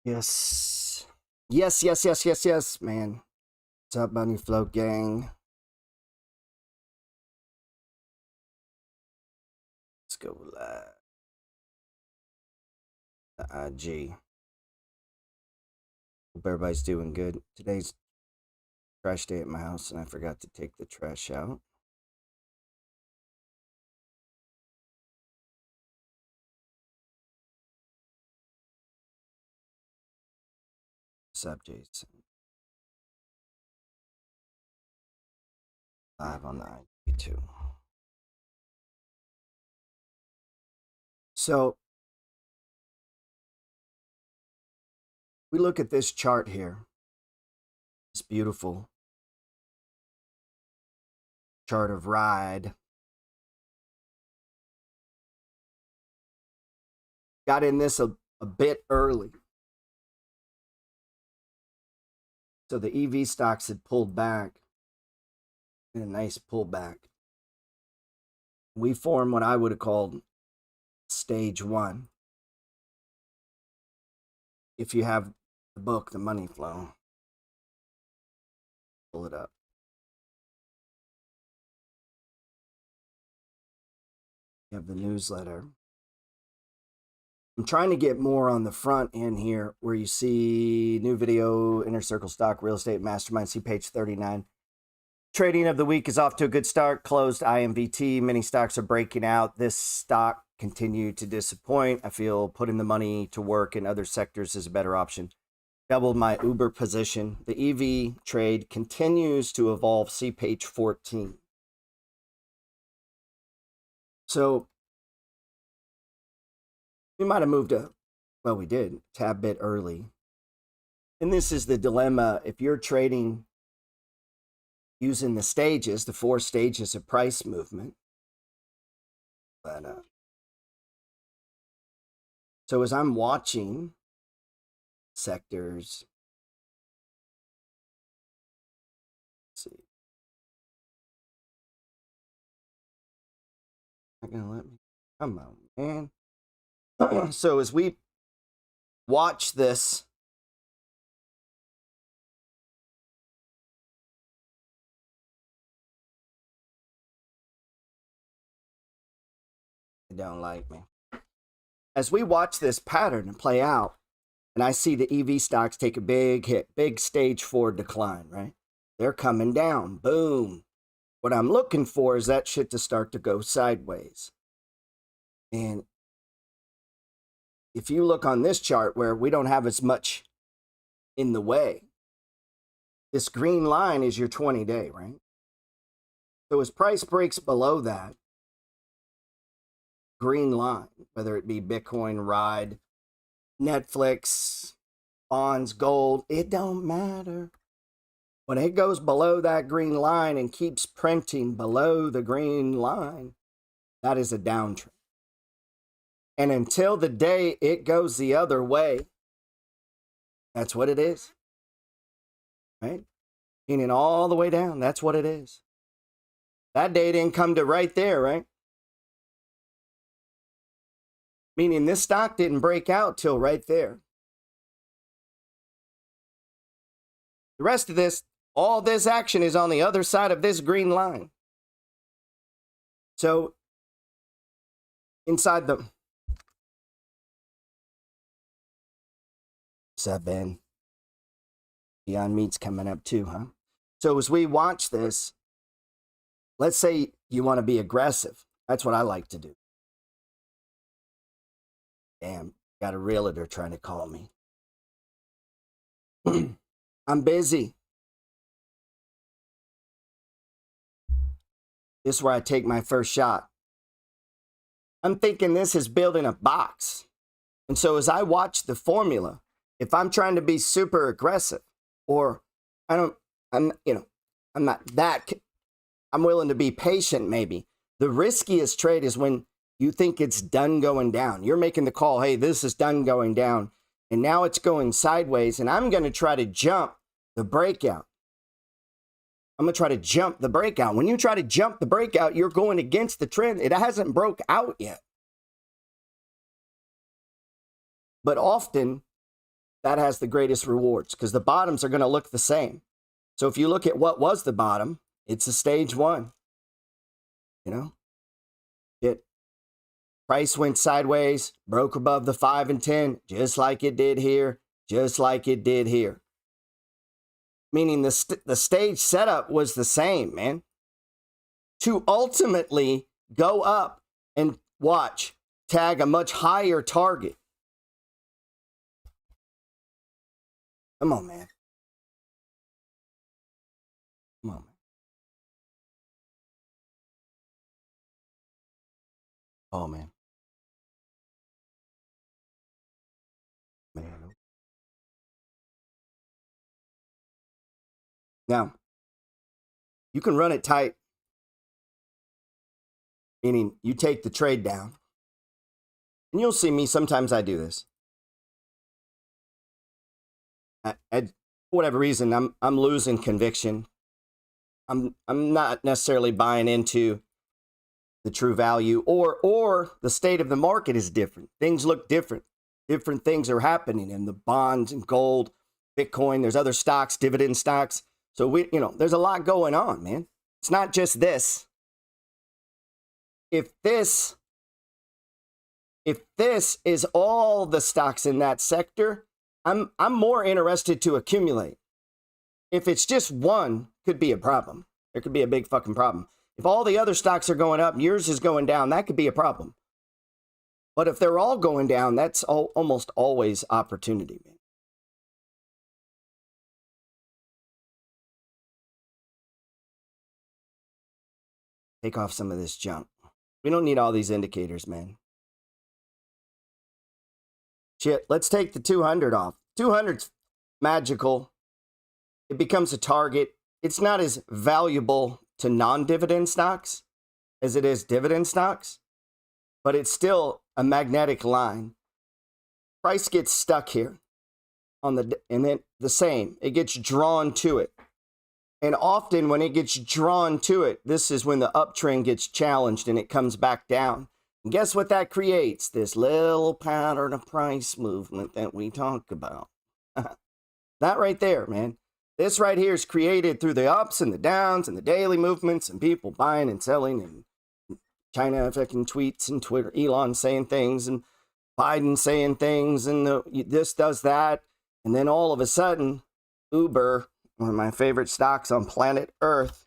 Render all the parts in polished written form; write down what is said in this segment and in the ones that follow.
Yes. Yes, man. What's up, Bunny Float gang? Let's go live. The IG. Hope everybody's doing good. Today's trash day at my house, and I forgot to take the trash out. What's up, Jason? Live on the IG too. So we look at this chart here. It's beautiful chart of ride. Got in this a bit early. So the EV stocks had pulled back. A nice pullback. We form what I would have called stage one. If you have the book, The Money Flow, pull it up. You have the newsletter. I'm trying to get more on the front end here where you see new video, Inner Circle Stock, Real Estate Mastermind, see page 39. Trading of the week is off to a good start. Closed IMVT. Many stocks are breaking out. This stock continued to disappoint. I feel putting the money to work in other sectors is a better option. Doubled my Uber position. The EV trade continues to evolve. See page 14. So we might have moved well, we did, a tad bit early. And this is the dilemma. If you're trading using the stages, the 4 stages of price movement. But so as I'm watching sectors, let's see. Not gonna let me. Come on, man. So as we watch this, they don't like me. As we watch this pattern play out, and I see the EV stocks take a big hit, big stage 4 decline, right? They're coming down, boom. What I'm looking for is that shit to start to go sideways. And if you look on this chart where we don't have as much in the way, this green line is your 20-day, right? So as price breaks below that green line, whether it be Bitcoin, Ride, Netflix, bonds, gold, it don't matter. When it goes below that green line and keeps printing below the green line, that is a downtrend. And until the day it goes the other way, that's what it is. Right? Meaning all the way down, that's what it is. That day didn't come to right there, right? Meaning this stock didn't break out till right there. The rest of this, all this action is on the other side of this green line. So inside the... What's up, Ben? Beyond Meat's coming up too, huh? So as we watch this, let's say you want to be aggressive. That's what I like to do. Damn, got a realtor trying to call me. I'm busy. This is where I take my first shot. I'm thinking this is building a box. And so as I watch the formula, if I'm trying to be super aggressive, or I'm not that, I'm willing to be patient maybe. The riskiest trade is when you think it's done going down. You're making the call, hey, this is done going down. And now it's going sideways, and I'm going to try to jump the breakout. I'm going to try to jump the breakout. When you try to jump the breakout, you're going against the trend. It hasn't broke out yet. But often, that has the greatest rewards because the bottoms are going to look the same. So if you look at what was the bottom, it's a stage one. You know, price went sideways, broke above the 5 and 10, just like it did here, just like it did here. Meaning the stage setup was the same, man. To ultimately go up and watch, tag a much higher target. Come on, man. Come on, man. Oh, man. Man. Now, you can run it tight, meaning you take the trade down. And you'll see me, sometimes I do this. For whatever reason, I'm losing conviction. I'm not necessarily buying into the true value, or the state of the market is different. Things look different. Different things are happening in the bonds and gold, Bitcoin. There's other stocks, dividend stocks. So there's a lot going on, man. It's not just this. If this is all the stocks in that sector, I'm more interested to accumulate. If it's just one, could be a problem. There could be a big fucking problem. If all the other stocks are going up and yours is going down, that could be a problem. But if they're all going down, that's almost always opportunity, man. Take off some of this junk. We don't need all these indicators, man. Shit, let's take the 200 off. 200's magical. It becomes a target. It's not as valuable to non-dividend stocks as it is dividend stocks, but it's still a magnetic line. Price gets stuck here and then the same. It gets drawn to it. And often when it gets drawn to it, this is when the uptrend gets challenged and it comes back down. And guess what that creates? This little pattern of price movement that we talk about. That right there, man. This right here is created through the ups and the downs and the daily movements and people buying and selling and China fucking tweets and Twitter, Elon saying things and Biden saying things and this does that. And then all of a sudden, Uber, one of my favorite stocks on planet Earth.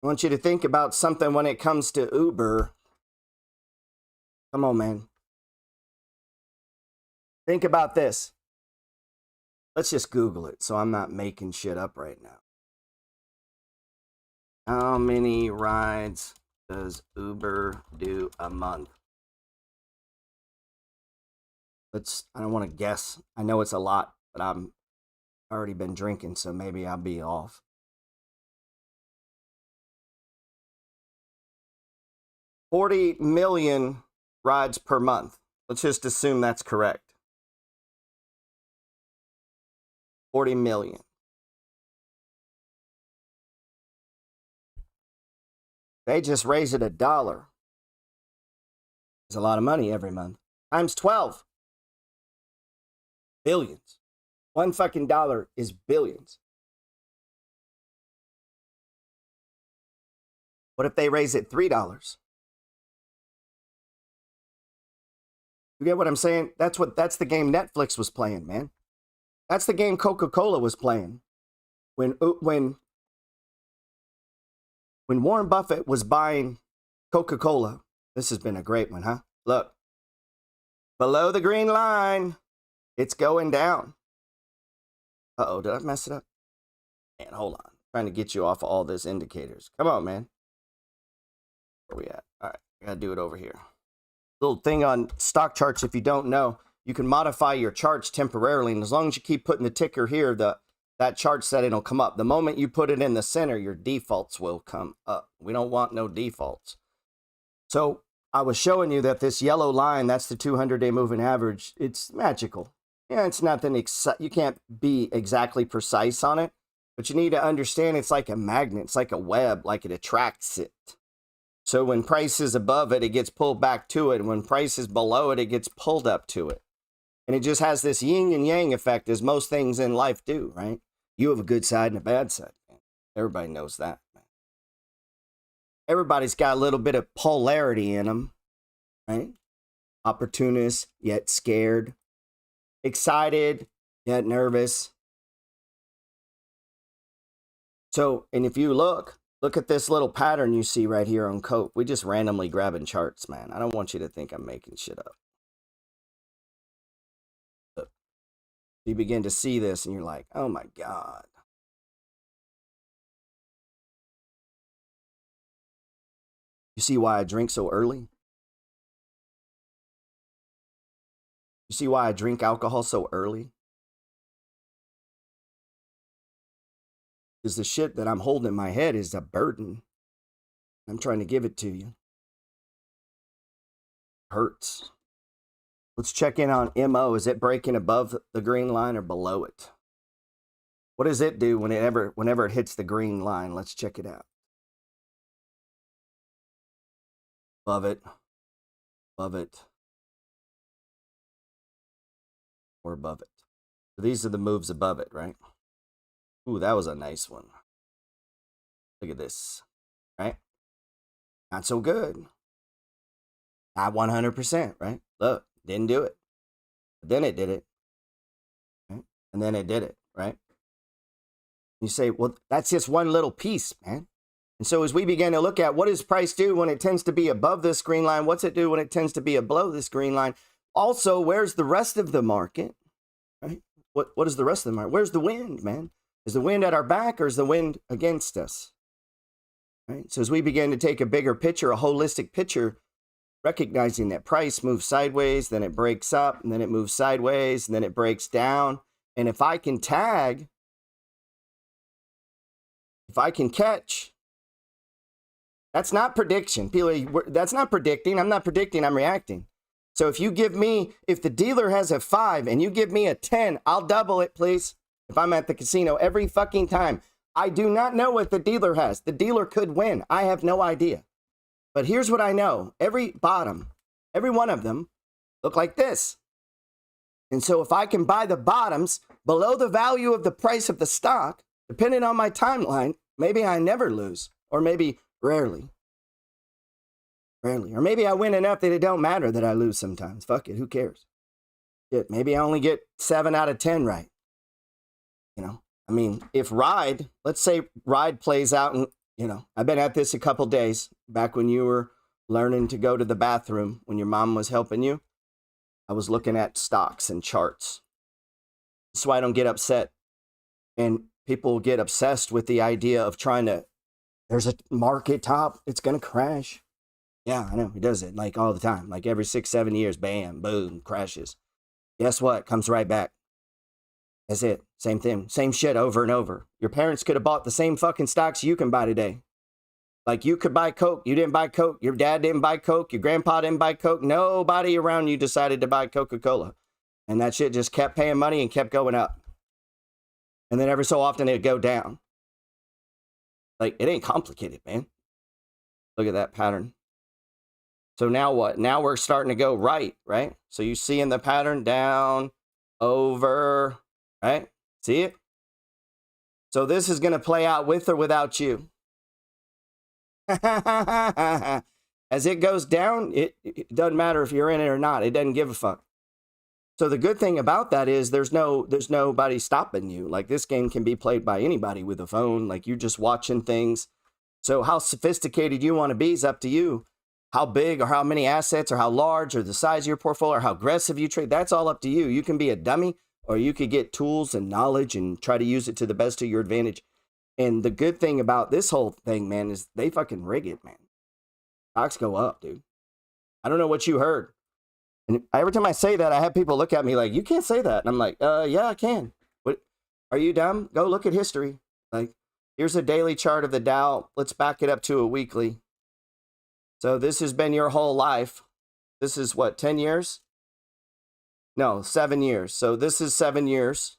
I want you to think about something when it comes to Uber. Come on, man. Think about this. Let's just Google it so I'm not making shit up right now. How many rides does Uber do a month? I don't want to guess. I know it's a lot, but I'm already been drinking, so maybe I'll be off. 40 million rides per month. Let's just assume that's correct. 40 million. They just raise it $1. It's a lot of money every month. Times 12. Billions. One fucking dollar is billions. What if they raise it $3? You get what I'm saying? That's the game Netflix was playing, man. That's the game Coca-Cola was playing. When Warren Buffett was buying Coca-Cola, this has been a great one, huh? Look, below the green line, it's going down. Uh-oh, did I mess it up? Man, hold on. I'm trying to get you off of all these indicators. Come on, man. Where we at? All right, I gotta do it over here. Little thing on stock charts, if you don't know, you can modify your charts temporarily, and as long as you keep putting the ticker here, that chart setting will come up. The moment you put it in the center, your defaults will come up. We don't want no defaults. So I was showing you that this yellow line, that's the 200-day moving average. It's magical. Yeah, it's nothing you can't be exactly precise on it, but you need to understand it's like a magnet. It's like a web, like it attracts it. So when price is above it, it gets pulled back to it. And when price is below it, it gets pulled up to it. And it just has this yin and yang effect, as most things in life do, right? You have a good side and a bad side, man. Everybody knows that, man. Everybody's got a little bit of polarity in them, right? Opportunist, yet scared. Excited, yet nervous. So, and if you look at this little pattern you see right here on Cope. We just randomly grabbing charts, man. I don't want you to think I'm making shit up. Look, you begin to see this and you're like, oh my God. You see why I drink so early? You see why I drink alcohol so early? Because the shit that I'm holding in my head is a burden. I'm trying to give it to you. Hurts. Let's check in on MO. Is it breaking above the green line or below it? What does it do whenever it hits the green line? Let's check it out. Above it. Above it. Or above it. So these are the moves above it, right? Ooh, that was a nice one. Look at this, right? Not so good. Not 100%, right? Look, didn't do it. But then it did it. Right? And then it did it, right? You say, well, that's just one little piece, man. And so as we begin to look at what does price do when it tends to be above this green line? What's it do when it tends to be below this green line? Also, where's the rest of the market, right? What is the rest of the market? Where's the wind, man? Is the wind at our back or is the wind against us? Right? So as we begin to take a bigger picture, a holistic picture, recognizing that price moves sideways, then it breaks up, and then it moves sideways, and then it breaks down. And if I can tag, if I can catch, that's not prediction. That's not predicting. I'm not predicting, I'm reacting. So if you give me, if the dealer has a 5 and you give me a 10, I'll double it, please. If I'm at the casino every fucking time. I do not know what the dealer has. The dealer could win. I have no idea. But here's what I know. Every bottom, every one of them look like this. And so if I can buy the bottoms below the value of the price of the stock, depending on my timeline, maybe I never lose, or maybe rarely. Rarely. Or maybe I win enough that it don't matter that I lose sometimes. Fuck it, who cares? Shit, maybe I only get 7 out of 10 right. You know, I mean, if Ride, let's say Ride plays out and, you know, I've been at this a couple days, back when you were learning to go to the bathroom, when your mom was helping you, I was looking at stocks and charts. So I don't get upset. And people get obsessed with the idea of trying to, there's a market top, it's going to crash. Yeah, I know, he does it like all the time. Like every 6-7 years, bam, boom, crashes. Guess what? Comes right back. That's it. Same thing. Same shit over and over. Your parents could have bought the same fucking stocks you can buy today. Like you could buy Coke. You didn't buy Coke. Your dad didn't buy Coke. Your grandpa didn't buy Coke. Nobody around you decided to buy Coca-Cola. And that shit just kept paying money and kept going up. And then every so often it'd go down. Like it ain't complicated, man. Look at that pattern. So now what? Now we're starting to go right? So you see in the pattern down, over, right? See it? So this is going to play out with or without you. As it goes down, it doesn't matter if you're in it or not. It doesn't give a fuck. So the good thing about that is there's nobody stopping you. Like this game can be played by anybody with a phone. Like you're just watching things. So how sophisticated you want to be is up to you. How big or how many assets or how large or the size of your portfolio or how aggressive you trade, that's all up to you. You can be a dummy or you could get tools and knowledge and try to use it to the best of your advantage. And the good thing about this whole thing, man, is they fucking rig it, man. Stocks go up, dude. I don't know what you heard. And every time I say that, I have people look at me like, you can't say that. And I'm like, yeah, I can. What? Are you dumb? Go look at history. Like, here's a daily chart of the Dow. Let's back it up to a weekly. So this has been your whole life. This is what, 10 years? No, 7 years. So this is 7 years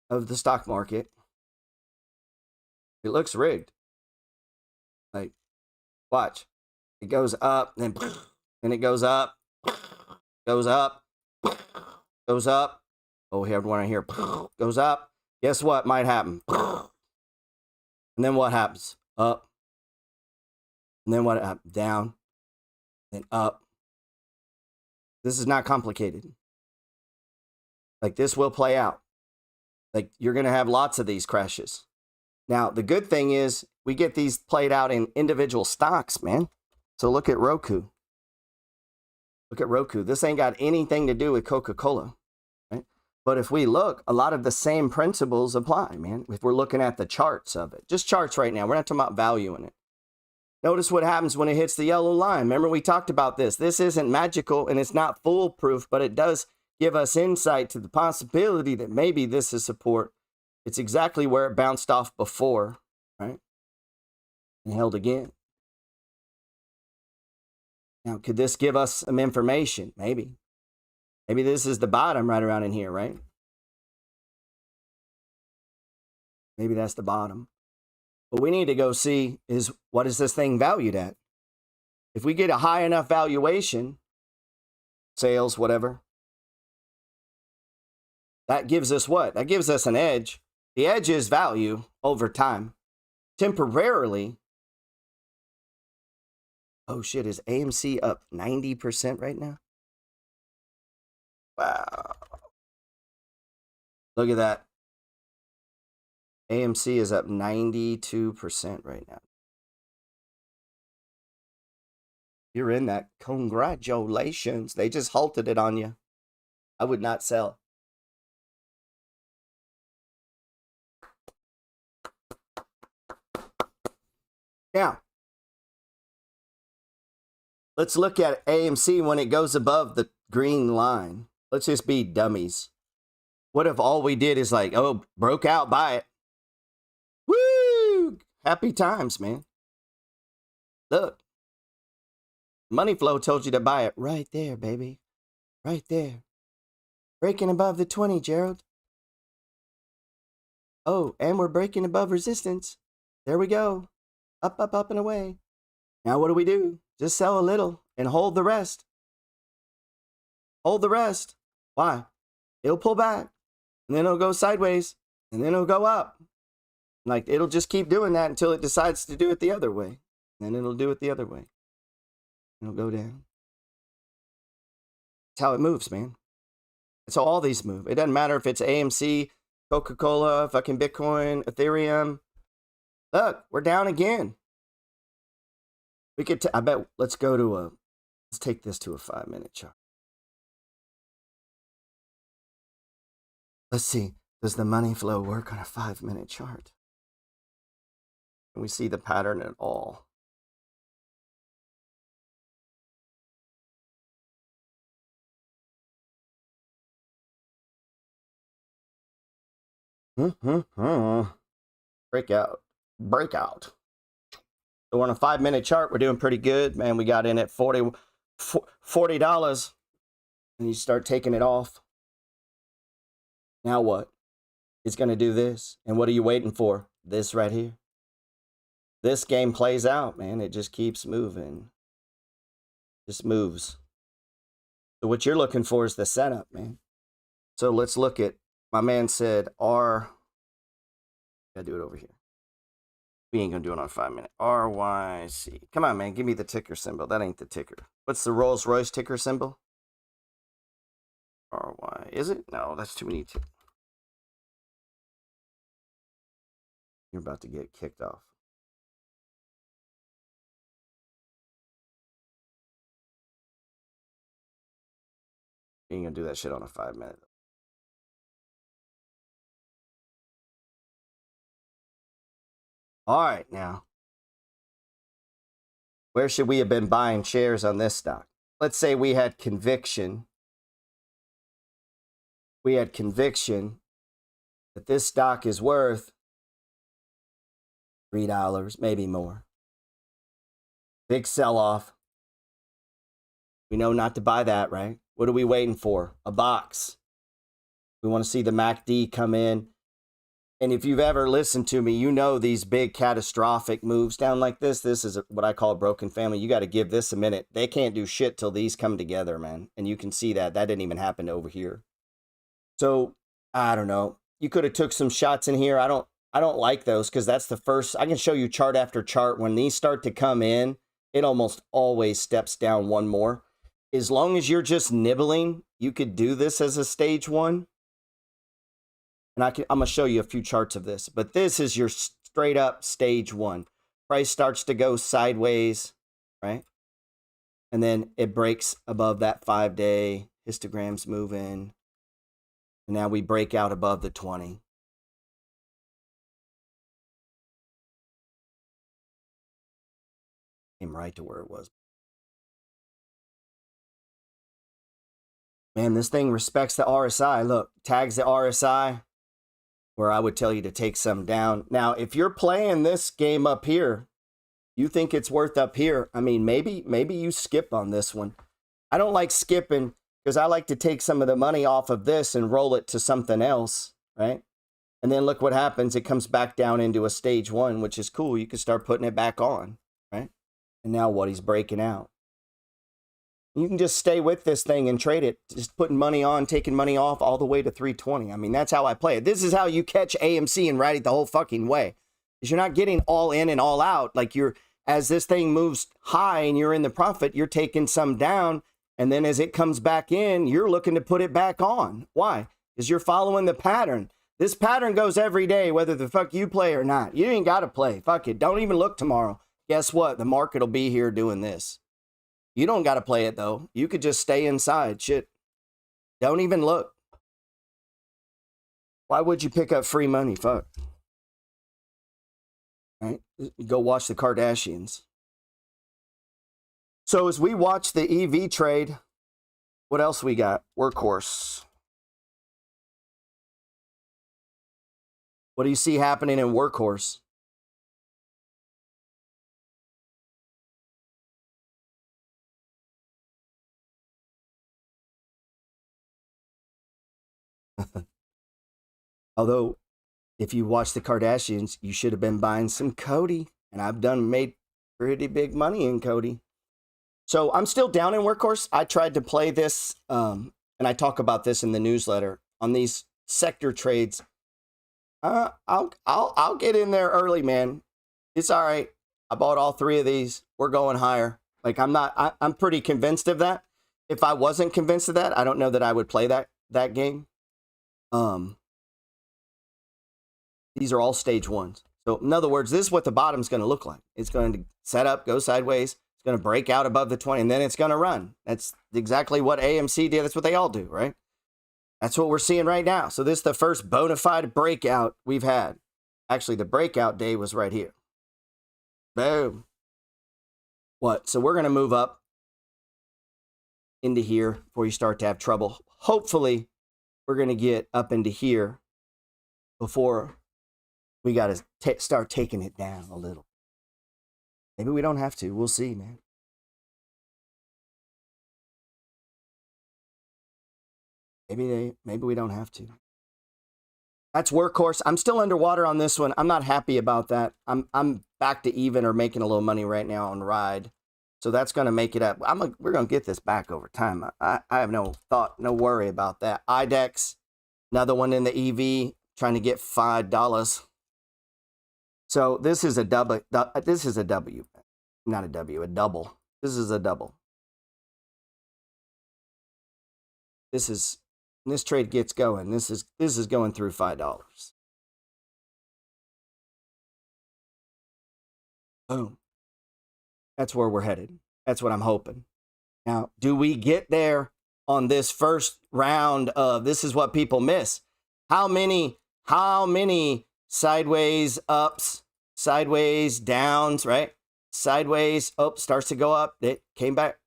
of the stock market. It looks rigged. Like, watch. It goes up, and it goes up, goes up, Goes up. Oh, everyone I hear goes up. Guess what might happen? And then what happens? Up. And then what happens? Down. Then up. This is not complicated. Like, this will play out. Like, you're going to have lots of these crashes. Now, the good thing is we get these played out in individual stocks, man. So look at Roku. Look at Roku. This ain't got anything to do with Coca-Cola, right? But if we look, a lot of the same principles apply, man. If we're looking at the charts of it. Just charts right now. We're not talking about value in it. Notice what happens when it hits the yellow line. Remember, we talked about this. This isn't magical and it's not foolproof, but it does give us insight to the possibility that maybe this is support. It's exactly where it bounced off before, right? And held again. Now, could this give us some information? Maybe. Maybe this is the bottom right around in here, right? Maybe that's the bottom. What we need to go see is, what is this thing valued at? If we get a high enough valuation, sales, whatever, that gives us what? That gives us an edge. The edge is value over time. Temporarily, oh shit, is AMC up 90% right now? Wow. Look at that. AMC is up 92% right now. You're in that. Congratulations. They just halted it on you. I would not sell. Now, let's look at AMC when it goes above the green line. Let's just be dummies. What if all we did is like, oh, broke out, buy it. Woo! Happy times, man. Look. Money flow told you to buy it right there, baby. Right there. Breaking above the 20, Gerald. Oh, and we're breaking above resistance. There we go. Up, up, up, and away. Now what do? Just sell a little and hold the rest. Hold the rest. Why? It'll pull back. And then it'll go sideways. And then it'll go up. Like, it'll just keep doing that until it decides to do it the other way. And then it'll do it the other way. It'll go down. That's how it moves, man. That's how all these move. It doesn't matter if it's AMC, Coca-Cola, fucking Bitcoin, Ethereum. Look, we're down again. We could, I bet, let's go to let's take this to a 5-minute chart. Let's see, does the money flow work on a 5-minute chart? Can we see the pattern at all? Breakout. So on a 5-minute chart, we're doing pretty good, man. We got in at $40, and you start taking it off. Now what? It's going to do this. And what are you waiting for? This right here. This game plays out, man. It just keeps moving. Just moves. So what you're looking for is the setup, man. So let's look at, my man said R. Gotta do it over here. We ain't gonna do it on 5-minute. RYC. Come on, man. Give me the ticker symbol. That ain't the ticker. What's the Rolls Royce ticker symbol? RY. Is it? No, that's too many. You're about to get kicked off. You ain't gonna do that shit on a 5-minute. All right, now. Where should we have been buying shares on this stock? Let's say we had conviction. We had conviction that this stock is worth $3, maybe more. Big sell-off. We know not to buy that, right? What are we waiting for? A box. We want to see the MACD come in. And if you've ever listened to me, you know these big catastrophic moves down like this is what I call a broken family. You got to give this a minute. They can't do shit till these come together, man. And you can see that. That didn't even happen over here. So I don't know. You could have took some shots in here. I don't like those because that's the first. I can show you chart after chart. When these start to come in, it almost always steps down one more. As long as you're just nibbling, you could do this as a stage one. And I'm going to show you a few charts of this. But this is your straight up stage one. Price starts to go sideways, right? And then it breaks above that 5-day. Histogram's moving. And now we break out above the 20. Came right to where it was. Man, this thing respects the RSI. Look, tags the RSI, where I would tell you to take some down. Now, if you're playing this game up here, you think it's worth up here, I mean, maybe you skip on this one. I don't like skipping because I like to take some of the money off of this and roll it to something else, right? And then look what happens. It comes back down into a stage one, which is cool. You can start putting it back on, right? And now what? He's breaking out. You can just stay with this thing and trade it. Just putting money on, taking money off all the way to 320. I mean, that's how I play it. This is how you catch AMC and ride it the whole fucking way. Because you're not getting all in and all out. Like as this thing moves high and you're in the profit, you're taking some down. And then as it comes back in, you're looking to put it back on. Why? Because you're following the pattern. This pattern goes every day, whether the fuck you play or not. You ain't got to play. Fuck it. Don't even look tomorrow. Guess what? The market will be here doing this. You don't got to play it, though. You could just stay inside. Shit. Don't even look. Why would you pick up free money? Fuck. Right? Go watch the Kardashians. So as we watch the EV trade, what else we got? Workhorse. What do you see happening in Workhorse? Although, if you watch the Kardashians, you should have been buying some Cody. And I've made pretty big money in Cody. So I'm still down in Workhorse. I tried to play this, and I talk about this in the newsletter on these sector trades. I'll get in there early, man. It's all right. I bought all three of these. We're going higher. Like I'm pretty convinced of that. If I wasn't convinced of that, I don't know that I would play that game. These are all stage ones. So in other words, this is what the bottom's going to look like. It's going to set up, go sideways. It's going to break out above the 20, and then it's going to run. That's exactly what AMC did. That's what they all do, right? That's what we're seeing right now. So this is the first bona fide breakout we've had. Actually, the breakout day was right here. Boom. What? So we're going to move up into here before you start to have trouble. Hopefully, we're going to get up into here before we got to start taking it down a little. Maybe we don't have to. We'll see, man. Maybe we don't have to. That's Workhorse. I'm still underwater on this one. I'm not happy about that. I'm back to even or making a little money right now on Ride. So that's going to make it up. We're going to get this back over time. I have no worry about that. IDEX, another one in the EV, trying to get $5. So this is a double. This is a W, not a W, a double. This is a double. This trade gets going. This is going through $5. Boom. That's where we're headed. That's what I'm hoping. Now, do we get there on this first round of this is what people miss? How many sideways ups, sideways downs, right? Sideways, starts to go up. It came back.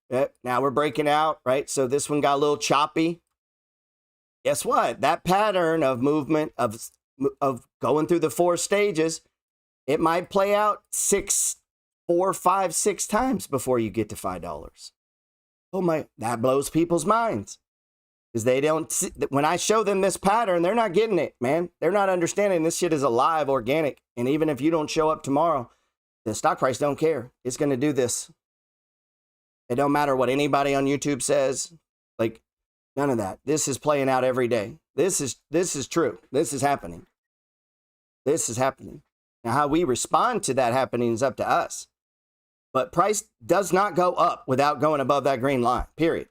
Now we're breaking out, right? So this one got a little choppy. Guess what? That pattern of movement of going through the 4 stages, it might play out 4, 5, 6 times before you get to $5. Oh my, that blows people's minds. Because they don't see, when I show them this pattern, they're not getting it, man. They're not understanding this shit is alive, organic. And even if you don't show up tomorrow, the stock price don't care. It's going to do this. It don't matter what anybody on YouTube says. Like, None of that. This is playing out every day. This is true. This is happening. This is happening. Now, how we respond to that happening is up to us. But price does not go up without going above that green line, period.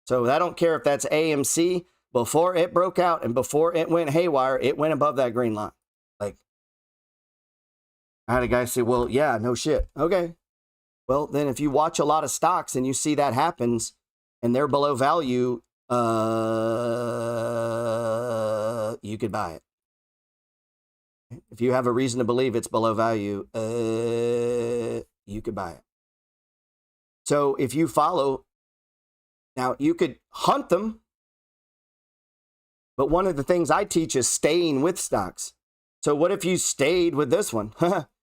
So I don't care if that's AMC. Before it broke out and before it went haywire, it went above that green line. Like, I had a guy say, well, yeah, no shit. Okay. Well, then if you watch a lot of stocks and you see that happens and they're below value, you could buy it. If you have a reason to believe it's below value, you could buy it. So if you follow, now you could hunt them, but one of the things I teach is staying with stocks. So what if you stayed with this one?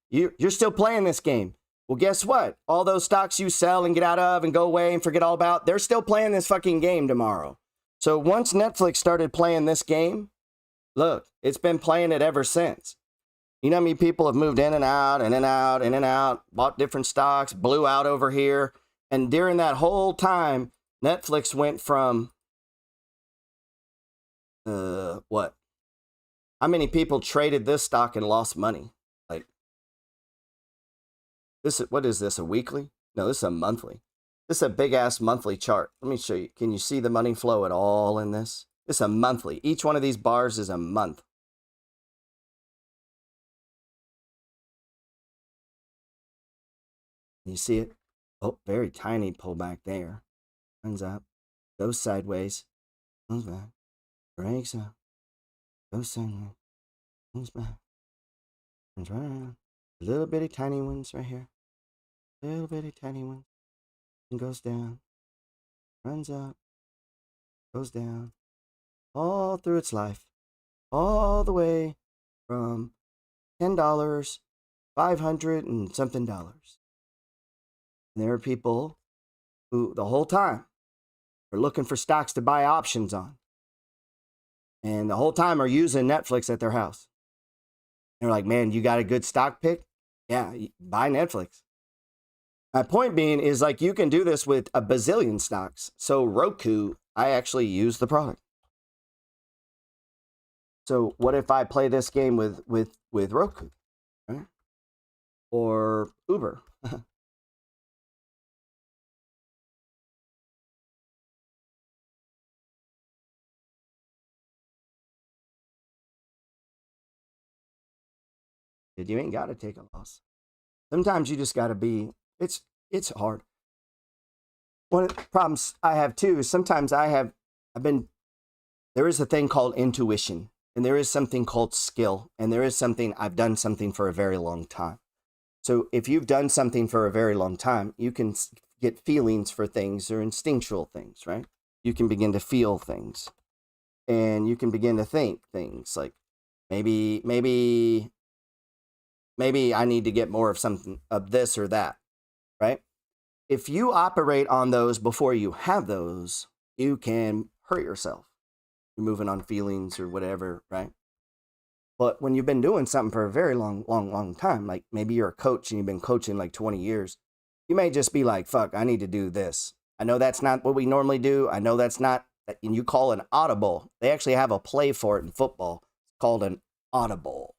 You're still playing this game. Well, guess what? All those stocks you sell and get out of and go away and forget all about, they're still playing this fucking game tomorrow. So once Netflix started playing this game, look, it's been playing it ever since. You know how many people have moved in and out, in and out, in and out, bought different stocks, blew out over here. And during that whole time, Netflix went from, what? How many people traded this stock and lost money? Like, this, what is this, a weekly? No, this is a monthly. This is a big ass monthly chart. Let me show you. Can you see the money flow at all in this? This is a monthly. Each one of these bars is a month. You see it? Oh, very tiny pullback there. Runs up, goes sideways, comes back, breaks up, goes sideways, comes back, turns right around. Little bitty tiny ones right here. Little bitty tiny ones. And goes down, runs up, goes down, all through its life. All the way from $10, 500 and something dollars. And there are people who the whole time are looking for stocks to buy options on. And the whole time are using Netflix at their house. They're like, man, you got a good stock pick? Yeah, buy Netflix. My point being is like you can do this with a bazillion stocks. So Roku, I actually use the product. So what if I play this game with Roku, right? Or Uber? You ain't got to take a loss. Sometimes you just got to be, it's hard. One of the problems I have too is sometimes there is a thing called intuition, and there is something called skill, and there is something, I've done something for a very long time. So if you've done something for a very long time, you can get feelings for things or instinctual things, right? You can begin to feel things, and you can begin to think things like maybe I need to get more of something of this or that, right? If you operate on those before you have those, you can hurt yourself. You're moving on feelings or whatever, right? But when you've been doing something for a very long time, like maybe you're a coach and you've been coaching like 20 years, you may just be like, fuck, I need to do this. I know that's not what we normally do. I know that's not, and you call an audible. They actually have a play for it in football. It's called an audible.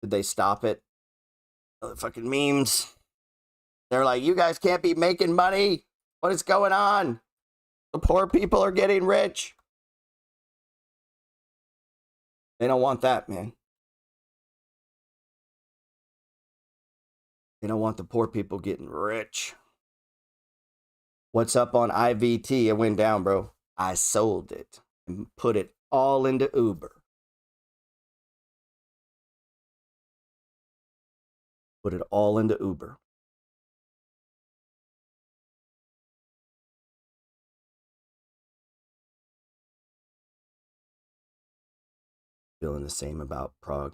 Did they stop it? The fucking memes. They're like, you guys can't be making money. What is going on? The poor people are getting rich. They don't want that, man. They don't want the poor people getting rich. What's up on IVT? It went down, bro. I sold it and put it all into Uber. Put it all into Uber. Feeling the same about Prague.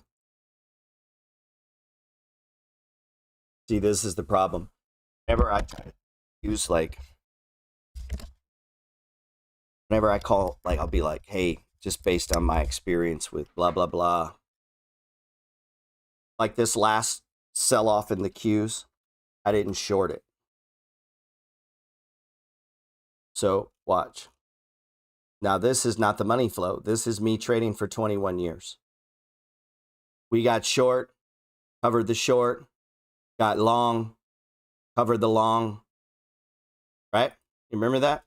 See, this is the problem. Whenever I try to use whenever I call, I'll be like, hey, just based on my experience with blah, blah, blah. Like this last sell-off in the Qs, I didn't short it. So Watch. Now, this is not the money flow. This is me trading for 21 years. We got short, covered the short, got long, covered the long, right? You remember that?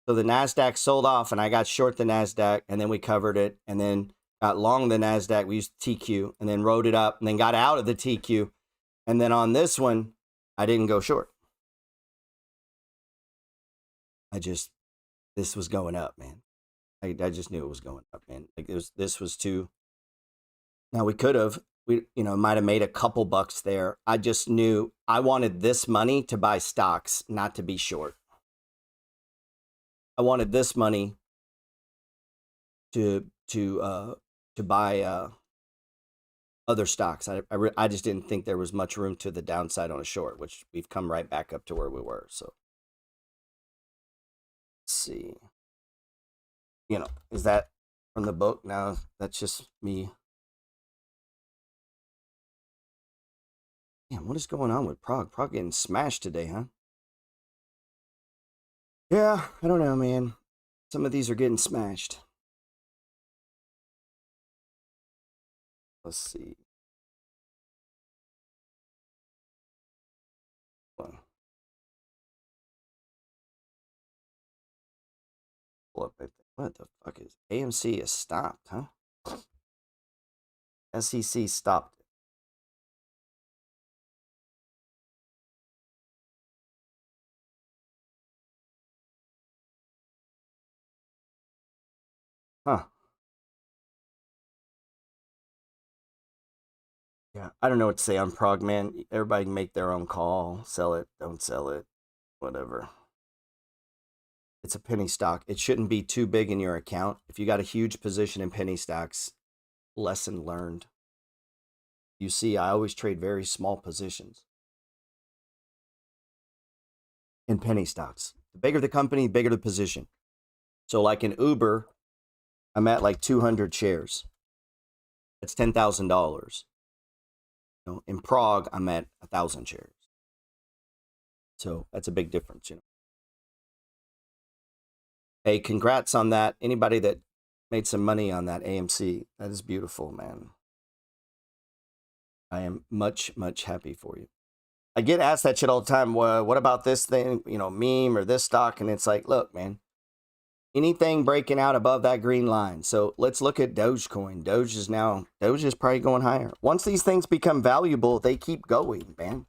So the NASDAQ sold off and I got short the NASDAQ and then we covered it and then got long the NASDAQ. We used TQ and then rode it up and then got out of the TQ. And then on this one, I didn't go short. This was going up, man. I just knew it was going up, man. Like this was too. Now we might have made a couple bucks there. I just knew I wanted this money to buy stocks, not to be short. I wanted this money to buy other stocks. I just didn't think there was much room to the downside on a short, which we've come right back up to where we were. So let's see. Is that from the book? No, that's just me. Damn, what is going on with Prague? Prague getting smashed today, huh? Yeah, I don't know, man. Some of these are getting smashed. Let's see. What the fuck is AMC is stopped, huh? SEC stopped it. Huh. Yeah, I don't know what to say on Prague, man. Everybody can make their own call. Sell it, don't sell it, whatever. It's a penny stock. It shouldn't be too big in your account. If you got a huge position in penny stocks, lesson learned. You see, I always trade very small positions in penny stocks. The bigger the company, the bigger the position. So like in Uber, I'm at like 200 shares. That's $10,000. In Prague, I'm at 1,000 shares. So that's a big difference, Hey, congrats on that. Anybody that made some money on that AMC, that is beautiful, man. I am much, much happy for you. I get asked that shit all the time. Well, what about this thing, meme or this stock? And it's like, look, man, anything breaking out above that green line. So let's look at Dogecoin. Doge is probably going higher. Once these things become valuable, they keep going, man.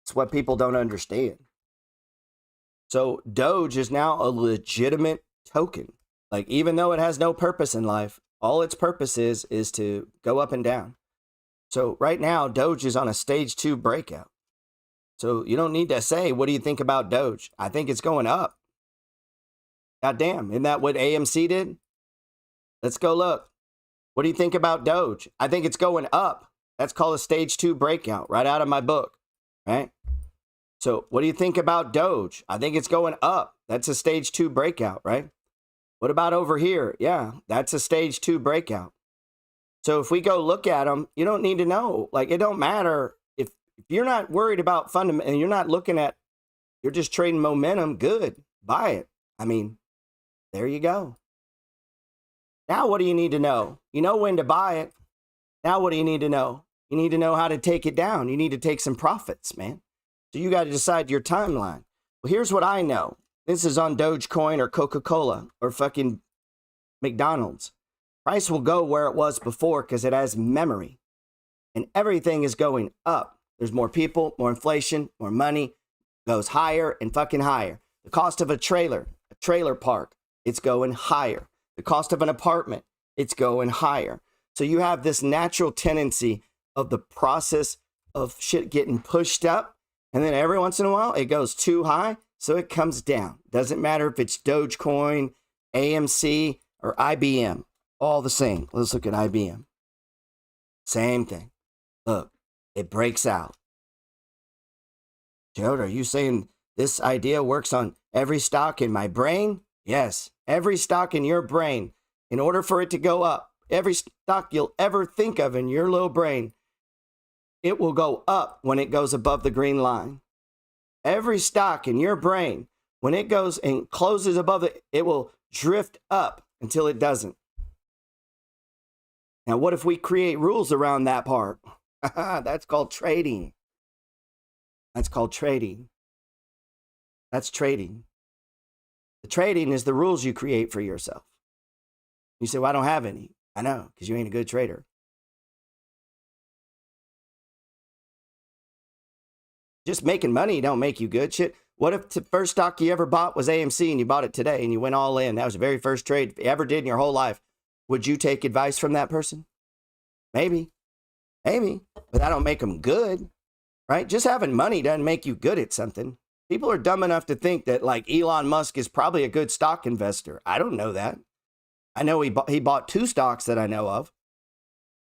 It's what people don't understand. So Doge is now a legitimate token. Like, even though it has no purpose in life, all its purpose is to go up and down. So right now, Doge is on a stage 2 breakout. So you don't need to say, what do you think about Doge? I think it's going up. God damn, isn't that what AMC did? Let's go look. What do you think about Doge? I think it's going up. That's called a stage 2 breakout, right out of my book, right? So what do you think about Doge? I think it's going up. That's a stage 2 breakout, right? What about over here? Yeah, that's a stage 2 breakout. So if we go look at them, you don't need to know. Like, it don't matter. If you're not worried about fundamental and you're not looking at, you're just trading momentum, good, buy it. I mean, there you go. Now what do you need to know? You know when to buy it. Now what do you need to know? You need to know how to take it down. You need to take some profits, man. So you got to decide your timeline. Well, here's what I know. This is on Dogecoin or Coca-Cola or fucking McDonald's. Price will go where it was before because it has memory. And everything is going up. There's more people, more inflation, more money. Goes higher and fucking higher. The cost of a trailer park, it's going higher. The cost of an apartment, it's going higher. So you have this natural tendency of the process of shit getting pushed up. And then every once in a while, it goes too high, so it comes down. Doesn't matter if it's Dogecoin, AMC, or IBM. All the same. Let's look at IBM. Same thing. Look, it breaks out. Gerald, are you saying this idea works on every stock in my brain? Yes, every stock in your brain. In order for it to go up, every stock you'll ever think of in your little brain, it will go up when it goes above the green line. Every stock in your brain, When it goes and closes above it, it will drift up until it doesn't. Now, what if we create rules around that part? That's called trading. That's called trading. That's trading. The trading is the rules you create for yourself. You say, well, I don't have any. I know, because you ain't a good trader. Just making money don't make you good. Shit. What if the first stock you ever bought was AMC and you bought it today and you went all in? That was the very first trade you ever did in your whole life. Would you take advice from that person? Maybe. Maybe. But that don't make them good, right? Just having money doesn't make you good at something. People are dumb enough to think that like Elon Musk is probably a good stock investor. I don't know that. I know he bought 2 stocks that I know of,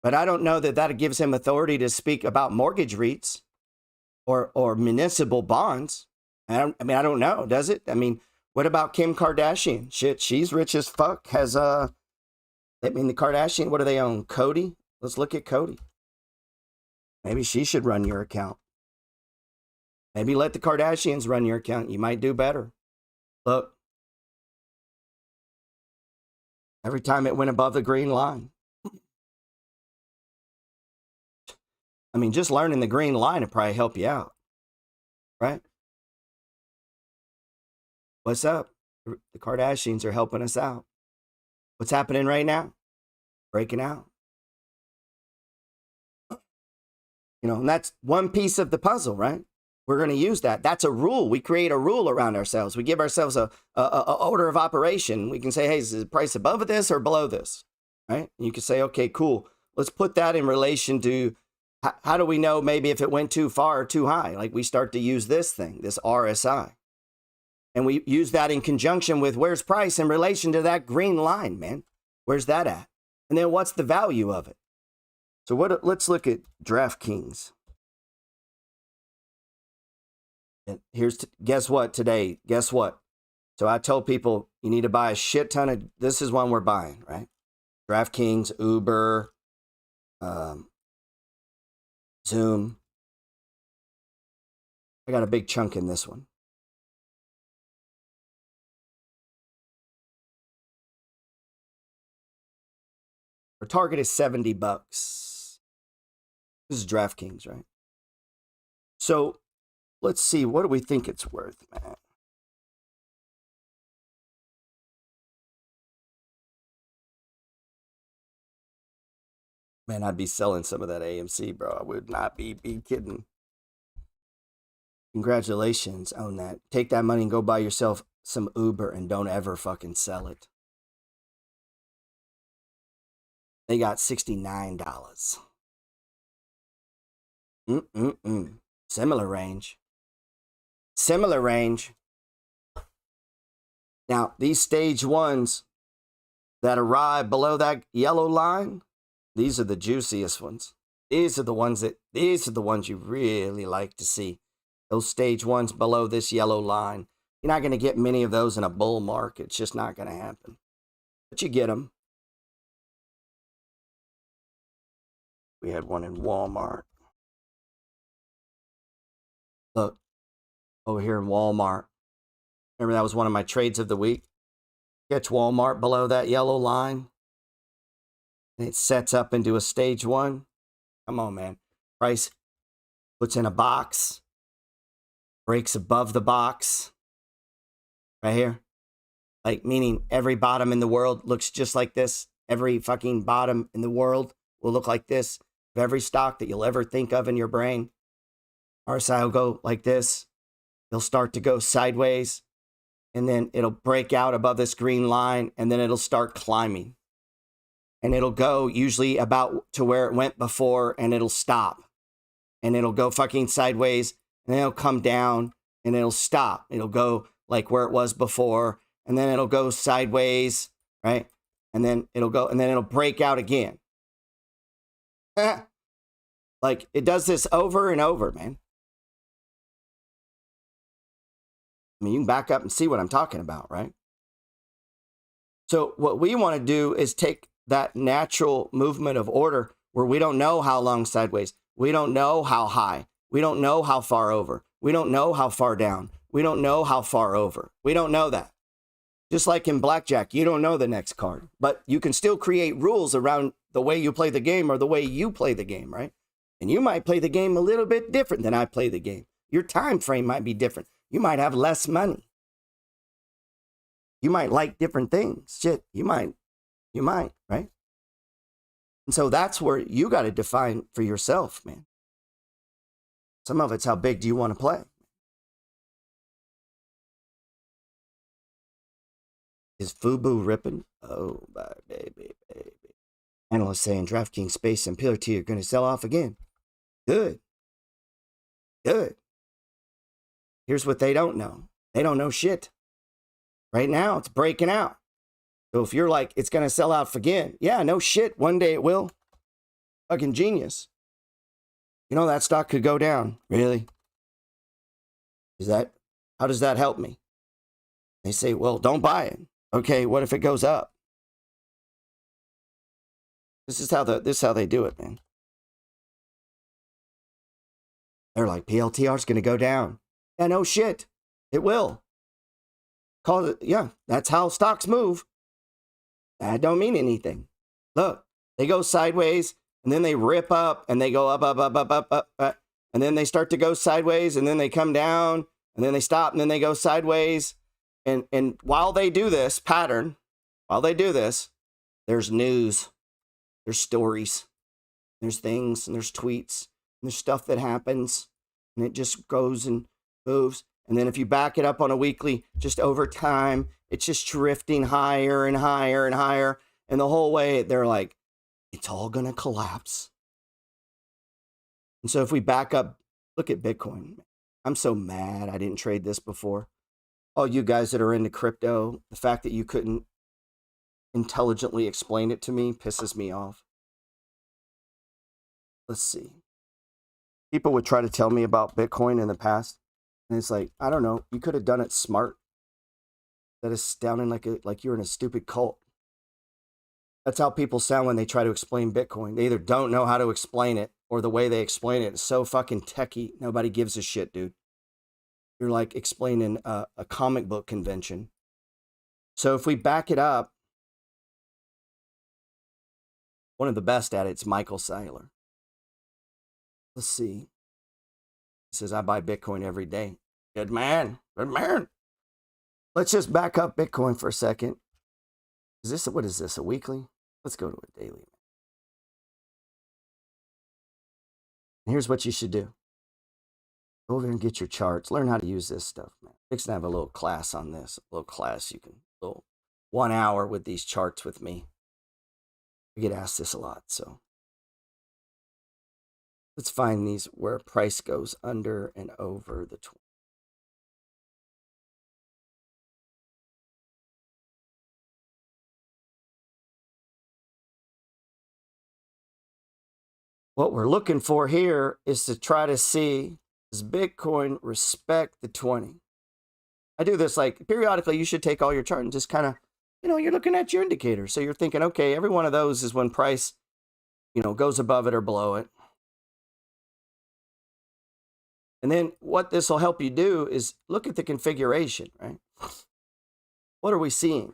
but I don't know that that gives him authority to speak about mortgage REITs or municipal bonds. I don't know, does it? I mean, what about Kim Kardashian? Shit, she's rich as fuck. The Kardashian, what do they own? Cody? Let's look at Cody. Maybe she should run your account. Maybe let the Kardashians run your account. You might do better. Look. Every time it went above the green line. I mean, just learning the green line would probably help you out. Right? What's up? The Kardashians are helping us out. What's happening right now? Breaking out. And that's one piece of the puzzle, right? We're going to use that. That's a rule. We create a rule around ourselves. We give ourselves a order of operation. We can say, hey, is the price above this or below this? Right? And you can say, okay, cool. Let's put that in relation to how do we know maybe if it went too far or too high? Like we start to use this thing, this RSI. And we use that in conjunction with where's price in relation to that green line, man. Where's that at? And then what's the value of it? So let's look at DraftKings. And guess what today? Guess what? So I told people you need to buy a shit ton of, this is one we're buying, right? DraftKings, Uber, Zoom. I got a big chunk in this one. Our target is $70. This is DraftKings, right? So let's see. What do we think it's worth, man? Man, I'd be selling some of that AMC, bro. I would not be kidding. Congratulations on that. Take that money and go buy yourself some Uber and don't ever fucking sell it. They got $69. Similar range. Similar range. Now, these stage ones that arrive below that yellow line, these are the juiciest ones. These are the ones you really like to see. Those stage ones below this yellow line. You're not going to get many of those in a bull market. It's just not going to happen. But you get them. We had one in Walmart. Look, over here in Walmart. Remember that was one of my trades of the week? Catch Walmart below that yellow line. And it sets up into a stage one. Come on, man. Price puts in a box. Breaks above the box. Right here. Like, meaning every bottom in the world looks just like this. Every fucking bottom in the world will look like this. Of every stock that you'll ever think of in your brain. RSI will go like this. It'll start to go sideways. And then it'll break out above this green line. And then it'll start climbing. And it'll go usually about to where it went before. And it'll stop. And it'll go fucking sideways. And then it'll come down. And it'll stop. It'll go like where it was before. And then it'll go sideways. Right? And then it'll go. And then it'll break out again. Like it does this over and over, man. I mean, you can back up and see what I'm talking about, right? So what we want to do is take that natural movement of order where we don't know how long sideways, we don't know how high, we don't know how far over, we don't know how far down, We don't know how far over. We don't know that. Just like in blackjack, you don't know the next card, but you can still create rules around the way you play the game or the way you play the game, right? And you might play the game a little bit different than I play the game. Your time frame might be different. You might have less money. You might like different things. Shit, you might, right? And so that's where you got to define for yourself, man. Some of it's how big do you want to play? Is FUBU ripping? Oh, my baby. Analysts saying DraftKings Space and PLT are going to sell off again. Good. Here's what they don't know. They don't know shit. Right now, it's breaking out. So if you're like, it's going to sell out again. Yeah, no shit. One day it will. Fucking genius. You know, that stock could go down. Really? How does that help me? They say, well, don't buy it. Okay, what if it goes up? This is how they do it, man. They're like, PLTR is going to go down. Yeah, no shit. It will. Call it, yeah, that's how stocks move. That don't mean anything. Look, they go sideways, and then they rip up, and they go up, and then they start to go sideways, and then they come down, and then they stop, and then they go sideways. And while they do this pattern, there's news, there's stories, there's things, and there's tweets, and there's stuff that happens, and it just goes and moves. And then if you back it up on a weekly, just over time, it's just drifting higher and higher and higher. And the whole way, they're like, it's all going to collapse. And so if we back up, look at Bitcoin. I'm so mad I didn't trade this before. All you guys that are into crypto, the fact that you couldn't intelligently explain it to me pisses me off. Let's see. People would try to tell me about Bitcoin in the past. And it's like, I don't know, you could have done it smart. That is sounding like you're in a stupid cult. That's how people sound when they try to explain Bitcoin. They either don't know how to explain it, or the way they explain it is so fucking techie. Nobody gives a shit, dude. You're like explaining a comic book convention. So if we back it up, one of the best at it's Michael Saylor. Let's see. He says, I buy Bitcoin every day. Good man. Let's just back up Bitcoin for a second. What is this, a weekly? Let's go to a daily. And here's what you should do. Go over and get your charts. Learn how to use this stuff, man. Fixing to have a little class on this. A little class you can, 1 hour with these charts with me. I get asked this a lot, so. Let's find these where price goes under and over the 20. What we're looking for here is to try to see, does Bitcoin respect the 20? I do this like periodically. You should take all your chart and just kind of, you're looking at your indicator. So you're thinking, okay, every one of those is when price, goes above it or below it. And then what this will help you do is look at the configuration, right? What are we seeing?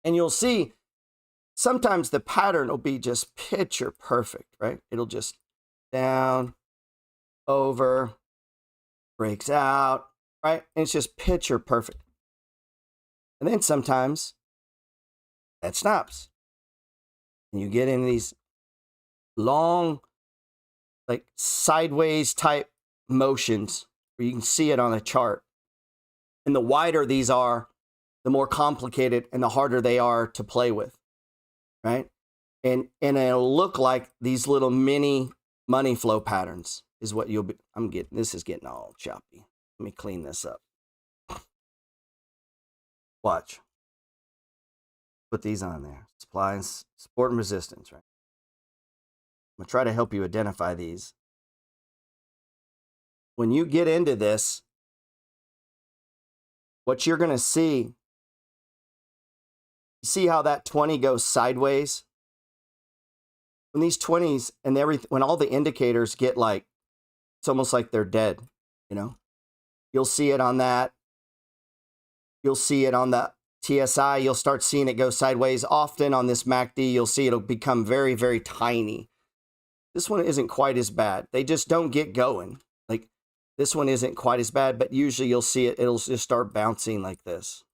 And you'll see sometimes the pattern will be just picture perfect, right? It'll just down, over, breaks out, right? And it's just picture perfect. And then sometimes that stops. And you get in these long, like sideways type motions where you can see it on a chart. And the wider these are, the more complicated and the harder they are to play with, right? And it'll look like these little mini money flow patterns is what you'll be. This is getting all choppy. Let me clean this up. Watch. Put these on there. Supply and support and resistance, right? I'm going to try to help you identify these. When you get into this, what you're going to see, you see how that 20 goes sideways? When these 20s and everything, when all the indicators get like, it's almost like they're dead, You'll You'll see it on that. You'll see it on the TSI. You'll start seeing it go sideways. Often on this MACD, you'll see it'll become very, very tiny. This one isn't quite as bad. They just don't get going. Like, this one isn't quite as bad, but usually you'll see it. It'll just start bouncing like this.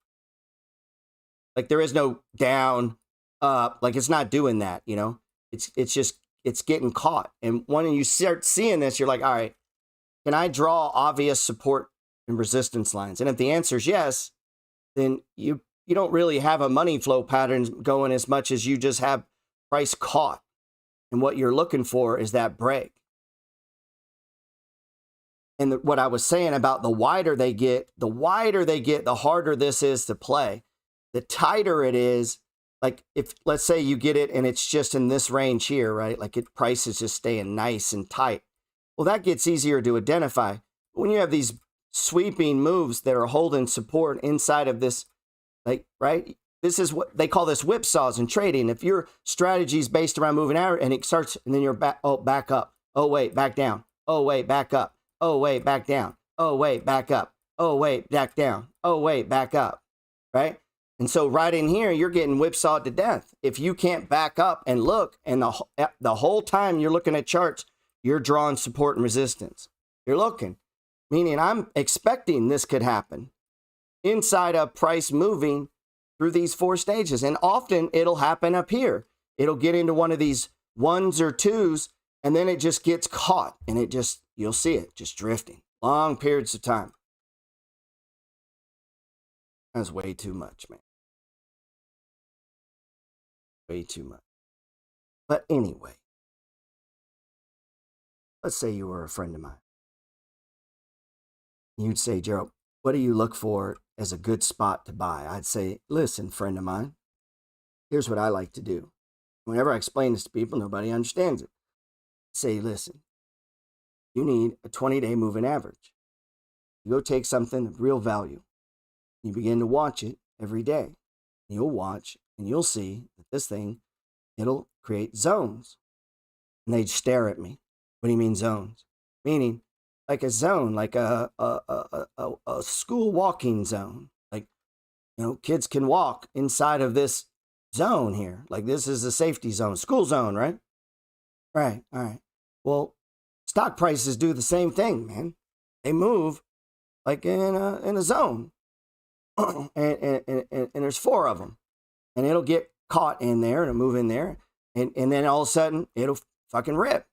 Like, there is no down, up. Like, it's not doing that, you know? It's just, it's getting caught. And when you start seeing this, you're like, all right, can I draw obvious support and resistance lines? And if the answer is yes, then you don't really have a money flow pattern going as much as you just have price caught. And what you're looking for is that break. And what I was saying about the wider they get, the harder this is to play. The tighter it is, like if, let's say you get it and it's just in this range here, right? Like price is just staying nice and tight. Well, that gets easier to identify. When you have these sweeping moves that are holding support inside of this, like, right? This is what they call this whipsaws in trading. If your strategy is based around moving average and it starts, and then you're back, oh, back up. Oh, wait, back down. Oh, wait, back up. Oh, wait, back down. Oh, wait, back up. Oh, wait, back down. Oh, wait, back up. Right? And so right in here, you're getting whipsawed to death. If you can't back up and look, and the whole time you're looking at charts, you're drawing support and resistance. You're looking, meaning I'm expecting this could happen inside of price moving through these 4 stages. And often it'll happen up here. It'll get into one of these 1s or 2s, and then it just gets caught, and it just, you'll see it just drifting long periods of time. That's way too much, man. Way too much. But anyway, let's say you were a friend of mine. You'd say, Gerald, what do you look for as a good spot to buy? I'd say, listen, friend of mine, here's what I like to do. Whenever I explain this to people, nobody understands it. Say, listen, you need a 20-day moving average. You go take something of real value. You begin to watch it every day. You'll watch and you'll see that this thing, it'll create zones. And they'd stare at me. What do you mean zones? Meaning like a zone, like a school walking zone. Like, you know, kids can walk inside of this zone here. Like this is a safety zone, school zone, right? Right, all right. Well, stock prices do the same thing, man. They move like in a zone. and there's 4 of them. And it'll get caught in there and move in there. And then all of a sudden, it'll fucking rip.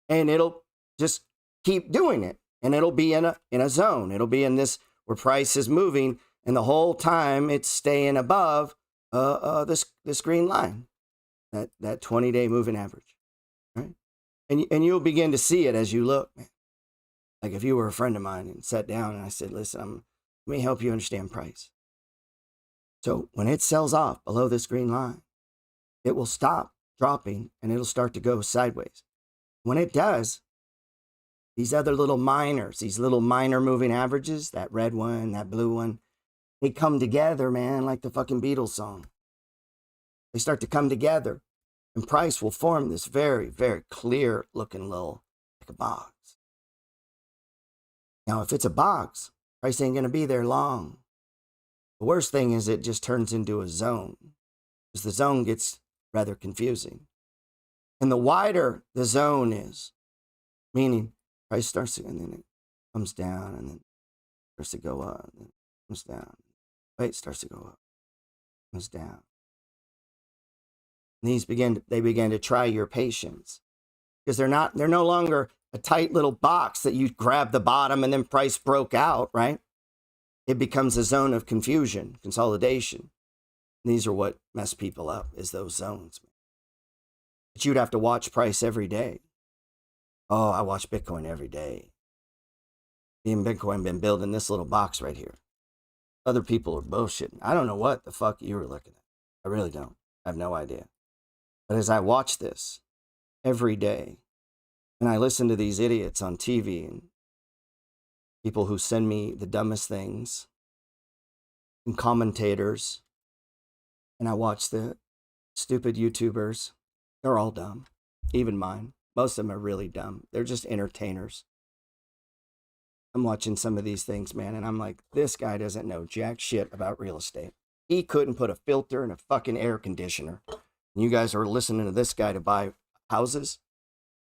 And it'll just keep doing it. And it'll be in a zone. It'll be in this where price is moving. And the whole time, it's staying above this green line. That 20-day moving average. Right? And you'll begin to see it as you look, man. Like if you were a friend of mine and sat down and I said, listen, let me help you understand price. So when it sells off below this green line, it will stop dropping and it'll start to go sideways. When it does, these other little minors, these little minor moving averages, that red one, that blue one, they come together, man, like the fucking Beatles song. They start to come together and price will form this very, very clear looking little, like a box. Now, if it's a box, price ain't going to be there long. The worst thing is it just turns into a zone because the zone gets rather confusing. And the wider the zone is, meaning price starts to, and then it comes down and then starts to go up, and then comes down. Wait, starts to go up, comes down. And they begin to try your patience because they're no longer a tight little box that you grab the bottom and then price broke out, right? It becomes a zone of confusion, consolidation. And these are what mess people up, is those zones. But you'd have to watch price every day. Oh, I watch Bitcoin every day. Me and Bitcoin been building this little box right here. Other people are bullshitting. I don't know what the fuck you were looking at. I really don't. I have no idea. But as I watch this every day, and I listen to these idiots on TV and people who send me the dumbest things and commentators, and I watch the stupid YouTubers. They're all dumb, even mine. Most of them are really dumb. They're just entertainers. I'm watching some of these things, man, and I'm like, this guy doesn't know jack shit about real estate. He couldn't put a filter in a fucking air conditioner. And you guys are listening to this guy to buy houses?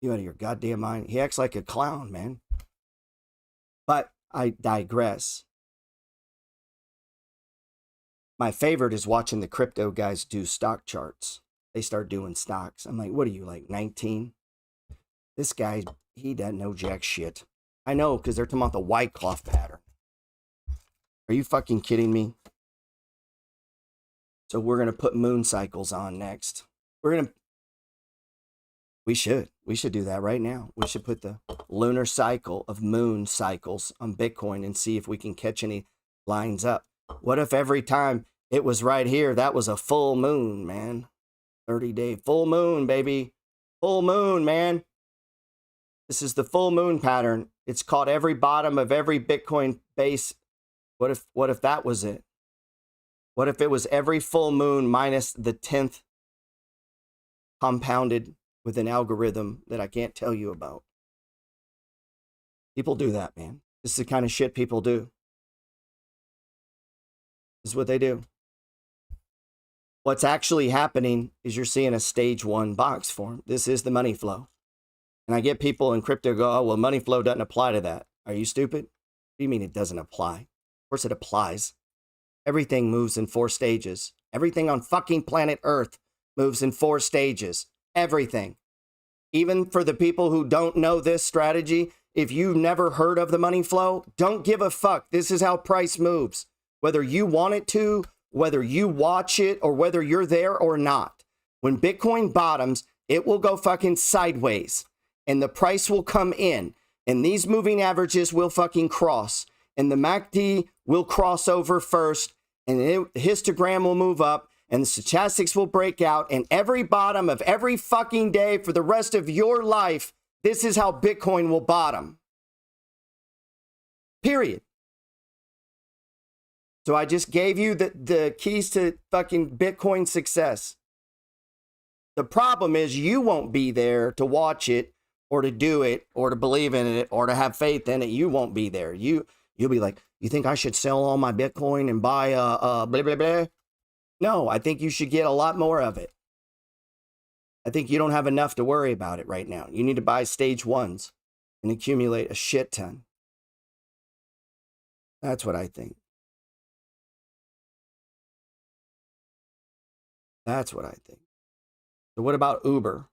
You out of your goddamn mind. He acts like a clown, man. But I digress. My favorite is watching the crypto guys do stock charts. They start doing stocks. I'm like, what are you, like 19? This guy, he doesn't know jack shit. I know, because they're talking about the white cloth pattern. Are you fucking kidding me? So we're going to put moon cycles on next. We should do that right now. We should put the lunar cycle of moon cycles on Bitcoin and see if we can catch any lines up. What if every time it was right here, that was a full moon, man? 30-day full moon, baby. Full moon, man. This is the full moon pattern. It's caught every bottom of every Bitcoin base. What if that was it? What if it was every full moon minus the 10th compounded with an algorithm that I can't tell you about? People do that, man. This is the kind of shit people do. This is what they do. What's actually happening is you're seeing a stage 1 box form. This is the money flow. And I get people in crypto go, oh, well, money flow doesn't apply to that. Are you stupid? What do you mean it doesn't apply? Of course it applies. Everything moves in 4 stages. Everything on fucking planet Earth moves in 4 stages. Everything. Even for the people who don't know this strategy, if you've never heard of the money flow, don't give a fuck. This is how price moves. Whether you want it to, whether you watch it, or whether you're there or not. When Bitcoin bottoms, it will go fucking sideways. And the price will come in. And these moving averages will fucking cross. And the MACD will cross over first. And the histogram will move up. And the stochastics will break out. And every bottom of every fucking day for the rest of your life, this is how Bitcoin will bottom. Period. So I just gave you the keys to fucking Bitcoin success. The problem is you won't be there to watch it or to do it or to believe in it or to have faith in it. You won't be there. You'll be like, you think I should sell all my Bitcoin and buy blah, blah, blah? No, I think you should get a lot more of it. I think you don't have enough to worry about it right now. You need to buy stage 1s and accumulate a shit ton. That's what I think. That's what I think. So what about Uber?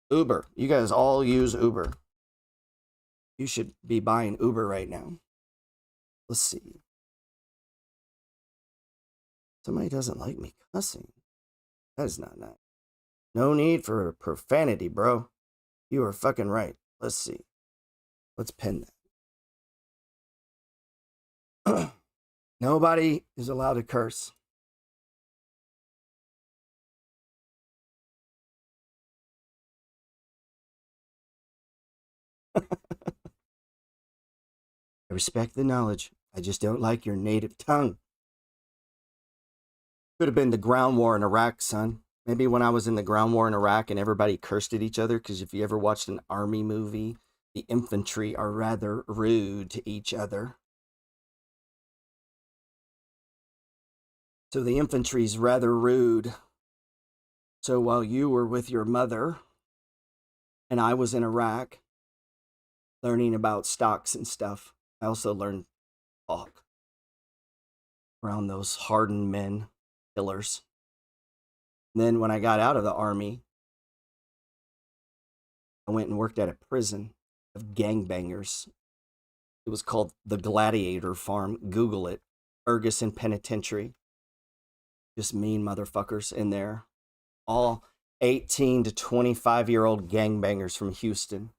Uber. You guys all use Uber. You should be buying Uber right now. Let's see. Somebody doesn't like me cussing. That is not nice. No need for profanity, bro. You are fucking right. Let's see. Let's pin that. Nobody is allowed to curse. I respect the knowledge. I just don't like your native tongue. Could have been the ground war in Iraq, son. Maybe when I was in the ground war in Iraq and everybody cursed at each other, because if you ever watched an army movie, the infantry are rather rude to each other. So the infantry's rather rude. So while you were with your mother and I was in Iraq learning about stocks and stuff, I also learned talk around those hardened men, killers. And then when I got out of the army, I went and worked at a prison of gangbangers. It was called the Gladiator Farm. Google it. Ferguson Penitentiary. Just mean motherfuckers in there. All 18 to 25-year-old gangbangers from Houston.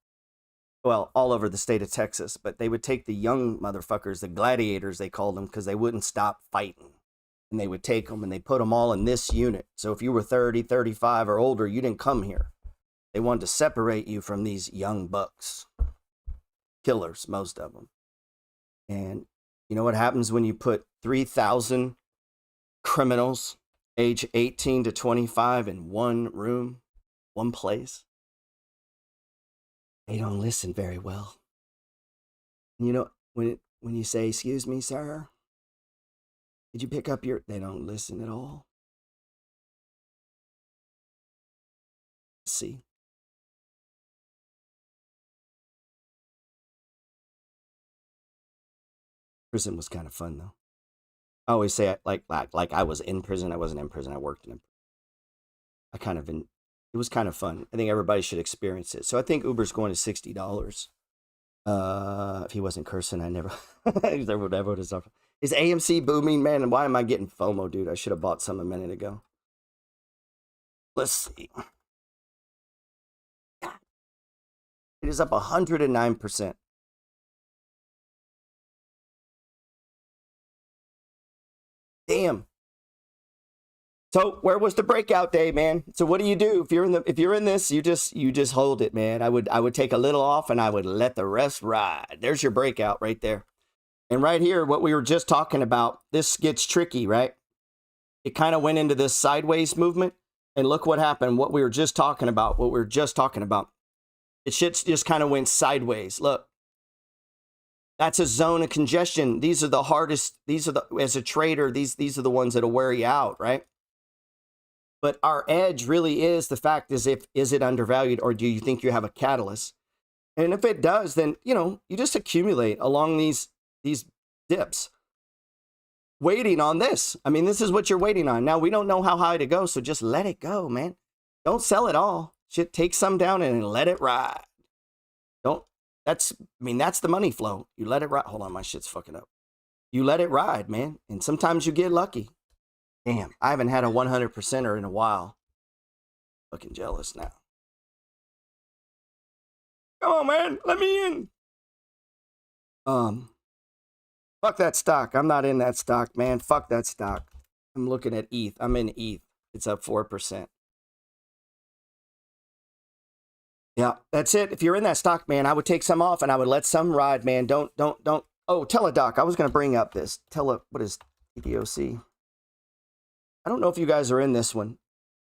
Well, all over the state of Texas. But they would take the young motherfuckers, the gladiators they called them, because they wouldn't stop fighting. And they would take them and they put them all in this unit. So if you were 30, 35 or older, you didn't come here. They wanted to separate you from these young bucks. Killers, most of them. And you know what happens when you put 3,000 criminals, age 18 to 25, in one room, one place? They don't listen very well. You know, when you say, excuse me, sir, did you pick up your, they don't listen at all. Let's see. Prison was kind of fun though. I always say like I was in prison. I wasn't in prison. I worked in. It was kind of fun. I think everybody should experience it. So I think Uber's going to $60. If he wasn't cursing, I never. Is AMC booming, man? And why am I getting FOMO, dude? I should have bought some a minute ago. Let's see. It is up 109%. Damn. So where was the breakout day, man? So what do? If you're in this, you just hold it, man. I would take a little off and I would let the rest ride. There's your breakout right there. And right here, what we were just talking about, this gets tricky, right? It kind of went into this sideways movement, and look what happened. What we were just talking about, It just kind of went sideways. Look. That's a zone of congestion. These are the hardest. As a trader, these are the ones that'll wear you out, right? But our edge really is the fact is it undervalued, or do you think you have a catalyst? And if it does, then you just accumulate along these dips, waiting on this. I mean, this is what you're waiting on. Now we don't know how high to go, so just let it go, man. Don't sell it all. Shit, take some down and let it ride. That's the money flow. You let it ride. Hold on, my shit's fucking up. You let it ride, man. And sometimes you get lucky. Damn, I haven't had a 100%er in a while. Fucking jealous now. Come on, man. Let me in. Fuck that stock. I'm not in that stock, man. Fuck that stock. I'm looking at ETH. I'm in ETH. It's up 4%. Yeah, that's it. If you're in that stock, man, I would take some off and I would let some ride, man. Don't. Oh, Teledoc. I was going to bring up this. What is TDOC? I don't know if you guys are in this one.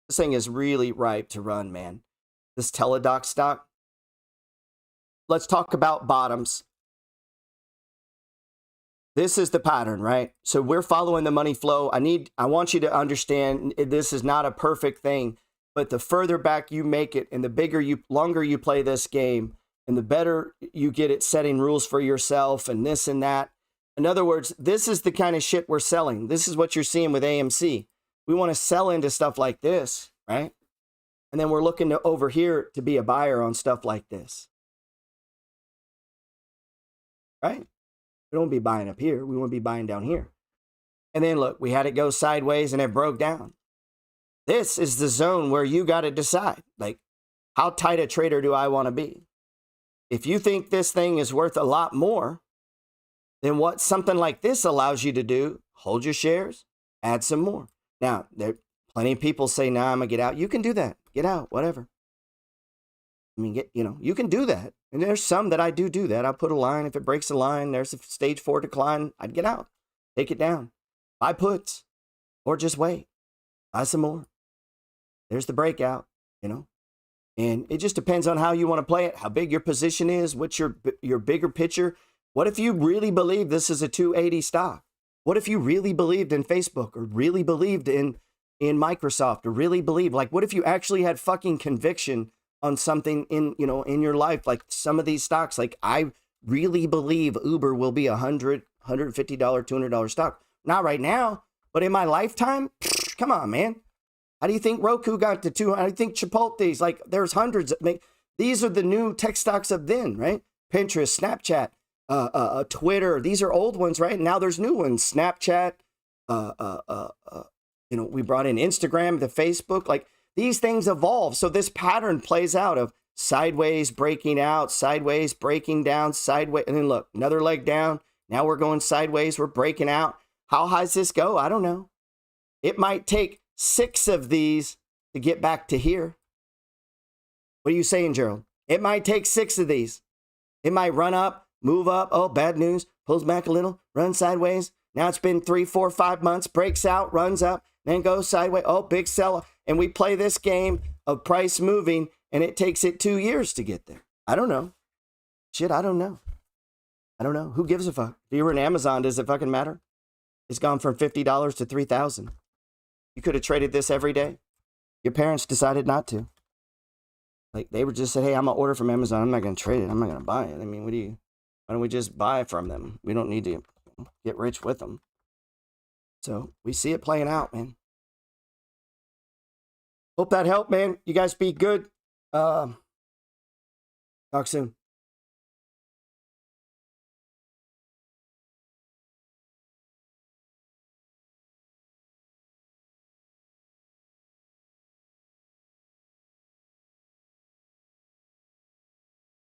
This thing is really ripe to run, man. This Teledoc stock. Let's talk about bottoms. This is the pattern, right? So we're following the money flow. I want you to understand this is not a perfect thing. But the further back you make it and the longer you play this game and the better you get at setting rules for yourself and this and that. In other words, this is the kind of shit we're selling. This is what you're seeing with AMC. We want to sell into stuff like this, right? And then we're looking over here to be a buyer on stuff like this. Right? We don't be buying up here. We want to be buying down here. And then look, we had it go sideways and it broke down. This is the zone where you got to decide, like, how tight a trader do I want to be? If you think this thing is worth a lot more, then what something like this allows you to do, hold your shares, add some more. Now, there plenty of people say, nah, I'm going to get out. You can do that. Get out, whatever. I mean, you can do that. And there's some that I do that. I'll put a line. If it breaks a line, there's a stage 4 decline. I'd get out. Take it down. Buy puts. Or just wait. Buy some more. There's the breakout, And it just depends on how you want to play it, how big your position is, what's your bigger picture. What if you really believe this is a 280 stock? What if you really believed in Facebook or really believed in Microsoft or really believed, like, what if you actually had fucking conviction on something in your life? Like some of these stocks, like I really believe Uber will be $100, $150, $200 stock. Not right now, but in my lifetime, come on, man. How do you think Roku got to 200? How do you think Chipotle's? Like, there's hundreds. These are the new tech stocks of then, right? Pinterest, Snapchat, Twitter. These are old ones, right? And now there's new ones. Snapchat. We brought in Instagram, the Facebook. Like, these things evolve. So this pattern plays out of sideways breaking out, sideways breaking down, sideways. And then look, another leg down. Now we're going sideways. We're breaking out. How high does this go? I don't know. It might take 6 of these to get back to here. What are you saying, Gerald? It might take 6 of these. It might run up, move up. Oh, bad news. Pulls back a little, runs sideways. Now it's been 3, 4, 5 months, breaks out, runs up, then goes sideways. Oh, big sell. And we play this game of price moving, and it takes it 2 years to get there. I don't know. Shit, I don't know. I don't know. Who gives a fuck? If you were in Amazon, does it fucking matter? It's gone from $50 to $3,000. You could have traded this every day. Your parents decided not to. Like, they would just say, hey, I'm going to order from Amazon. I'm not going to trade it. I'm not going to buy it. I mean, why don't we just buy from them? We don't need to get rich with them. So we see it playing out, man. Hope that helped, man. You guys be good. Talk soon.